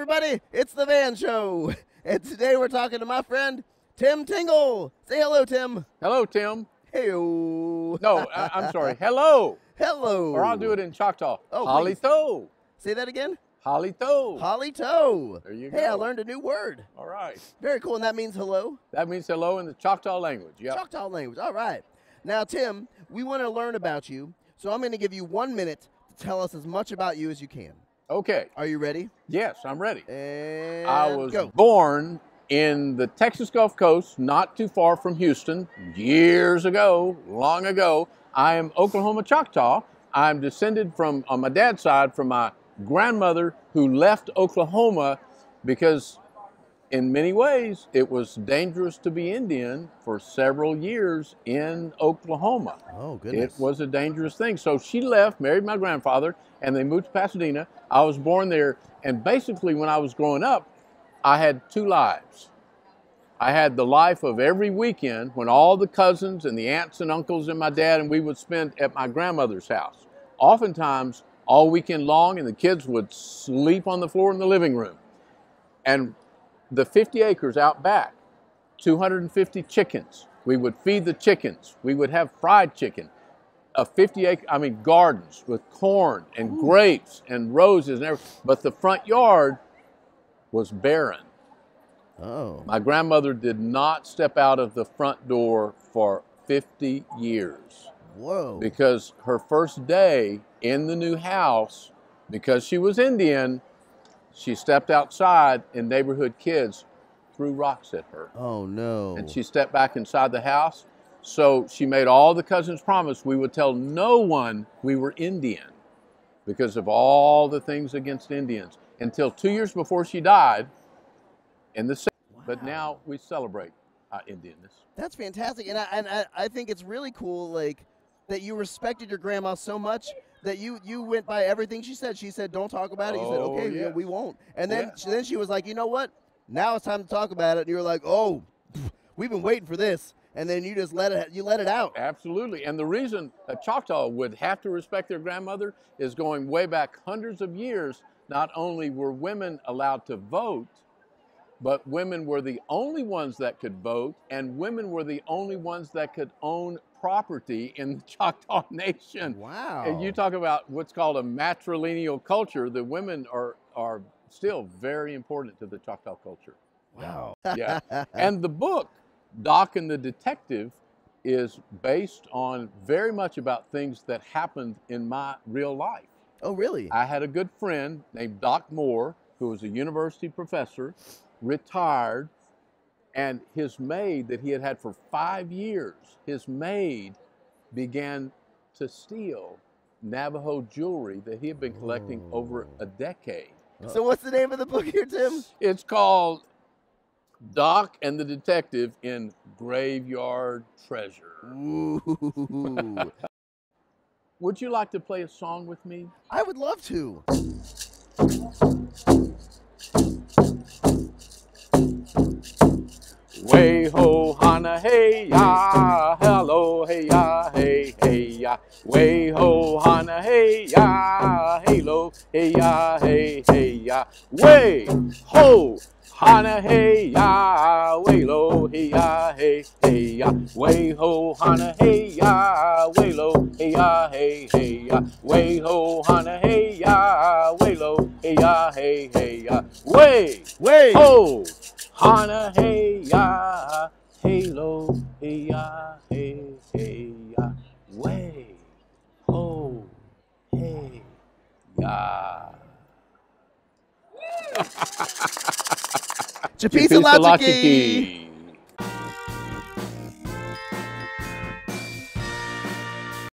everybody, it's the Van Show. And today we're talking to my friend, Tim Tingle. Say hello, Tim. Hello, Tim. Hey-o. No, I'm sorry. Hello. Hello. Or I'll do it in Choctaw. Oh, Holly please. toe. Say that again. Holly toe. Holly toe. There you Hey, I go. learned a new word. All right. Very cool, and that means hello? That means hello in the Choctaw language. Yep. Choctaw language, all right. Now, Tim, we want to learn about you, so I'm going to give you 1 minute to tell us as much about you as you can. Okay. Are you ready? Yes, I'm ready. And I was go. born in the Texas Gulf Coast, not too far from Houston, years ago, long ago. I am Oklahoma Choctaw. I'm descended from, on my dad's side, from my grandmother who left Oklahoma because in many ways it was dangerous to be Indian for several years in Oklahoma. Oh, goodness. It was a dangerous thing. So she left, married my grandfather, and they moved to Pasadena. I was born there, and basically when I was growing up, I had two lives. I had the life of every weekend when all the cousins and the aunts and uncles and my dad and we would spend at my grandmother's house. Oftentimes, all weekend long, and the kids would sleep on the floor in the living room. And the 50 acres out back, 250 chickens. We would feed the chickens. We would have fried chicken. A 50-acre, gardens with corn and grapes and roses and everything. But the front yard was barren. Oh. My grandmother did not step out of the front door for 50 years. Whoa. Because her first day in the new house, because she was Indian, she stepped outside and neighborhood kids threw rocks at her. Oh, no. And she stepped back inside the house. So she made all the cousins promise we would tell no one we were Indian because of all the things against Indians until 2 years before she died in the 70s. Wow. But now we celebrate our Indianness. That's fantastic, and I think it's really cool, like, that you respected your grandma so much that you went by everything she said. She said, "Don't talk about it." You said, Oh, "Okay, yes. we won't." And then Yeah. then she was like, "You know what? Now it's time to talk about it." And you were like, "Oh, we've been waiting for this." And then you just let it out. Absolutely. And the reason a Choctaw would have to respect their grandmother is going way back hundreds of years. Not only were women allowed to vote, but women were the only ones that could vote, and women were the only ones that could own property in the Choctaw Nation. Wow. And you talk about what's called a matrilineal culture. The women are still very important to the Choctaw culture. Wow. Yeah. And the book, Doc and the Detective, is based on very much about things that happened in my real life. Oh, really? I had a good friend named Doc Moore, who was a university professor, retired, and his maid that he had had for 5 years, his maid began to steal Navajo jewelry that he had been collecting over a decade. So what's the name of the book here, Tim? It's called Doc and the Detective in Graveyard Treasure. Ooh. Would you like to play a song with me? I would love to. Way ho hana hey ya, hello hey ya, hey hey ya. Way ho hana hey ya, hello hey ya, hey hey ya. Way ho hana hey ya, way lo hey ya, hey hey ya. Way ho hana hey ya, way lo hey ya, hey hey ya. Way ho hana hey ya, way lo hey ya, hey hey ya. Way ho hana hey ya, hey lo hey ya, hey hey ya. Way ho hey ya. Chapisa Lachiki.